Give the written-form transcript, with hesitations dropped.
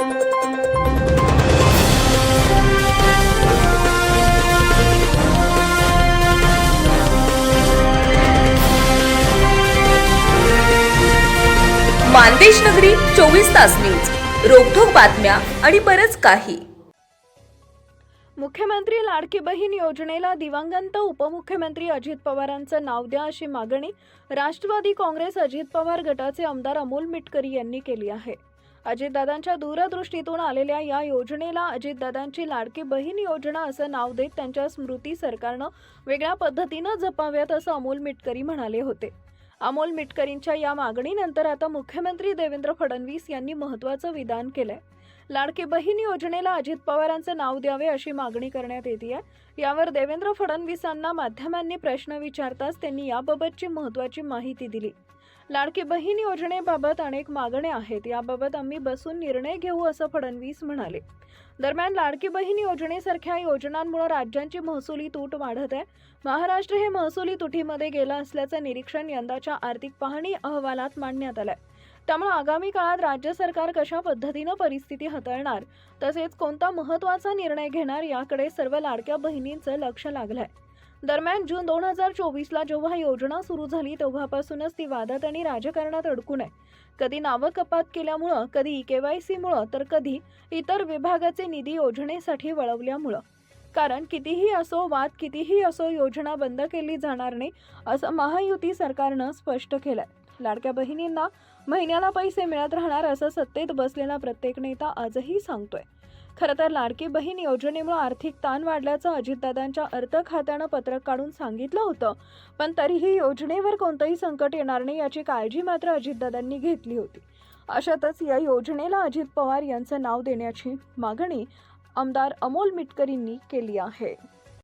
मानदेश नगरी 24 तास न्यूज, रोखोक बातम्या आणि बरच काही. मुख्यमंत्री लाडकी बहीण योजनेला दिवंगत उपमुख्यमंत्री अजित पवारांचं नाव द्या अशी मागणी राष्ट्रवादी काँग्रेस अजित पवार गटाचे आमदार अमोल मिटकरी यांनी केली आहे. अजितदादांच्या दूरदृष्टीतून आलेल्या या योजनेला अजितदादांची लाडकी बहीण योजना असं नाव देत त्यांच्या स्मृती सरकारनं वेगळ्या पद्धतीनं जपाव्यात असं अमोल मिटकरी म्हणाले होते. अमोल मिटकरींच्या या मागणीनंतर आता मुख्यमंत्री देवेंद्र फडणवीस यांनी महत्त्वाचं विधान केलंय. लाडकी बहीण योजनेला अजित पवारांचं नाव द्यावे अशी मागणी करण्यात येते. यावर देवेंद्र फडणवीसांना माध्यमांनी प्रश्न विचारताच त्यांनी याबाबतची महत्त्वाची माहिती दिली. लाडकी बहीण योजनेबाबत अनेक मागण्या आहेत, याबाबत आम्ही बसून निर्णय घेऊ असं फडणवीस म्हणाले. दरम्यान लाडकी बहीण योजनेसारख्या योजनांमुळे राज्यांची महसुली तूट वाढत आहे. महाराष्ट्र हे महसुली तुटीमध्ये गेलं असल्याचं निरीक्षण यंदाच्या आर्थिक पाहणी अहवालात मांडण्यात आलंय. त्यामुळे आगामी काळात राज्य सरकार कशा पद्धतीनं परिस्थिती हाताळणार तसेच कोणता महत्त्वाचा निर्णय घेणार याकडे सर्व लाडक्या बहिणींचं लक्ष लागलंय. दरम्यान जून 2024ला जेव्हा योजना सुरू झाली तेव्हापासूनच ती वादात आणि राजकारणात अडकून आहे. कधी नावं कपात केल्यामुळं, कधी KYCमुळं, तर कधी इतर विभागाचे निधी योजनेसाठी वळवल्यामुळं. कारण कितीही असो, वाद कितीही असो, योजना बंद केली जाणार नाही असं महायुती सरकारनं स्पष्ट केलंय. लाडक्या बहिणींना महिन्याला पैसे मिळत राहणार असं सत्तेत बसलेला प्रत्येक नेता आजही सांगतोय. खरं तर लाडकी बहीण योजनेमुळे आर्थिक ताण वाढल्याचं अजितदादांच्या अर्थ खात्यानं पत्रक काढून सांगितलं होतं, पण तरीही योजनेवर कोणतंही संकट येणार नाही याची काळजी मात्र अजितदादांनी घेतली होती. अशातच या योजनेला अजित पवार यांचं नाव देण्याची मागणी आमदार अमोल मिटकरींनी केली आहे.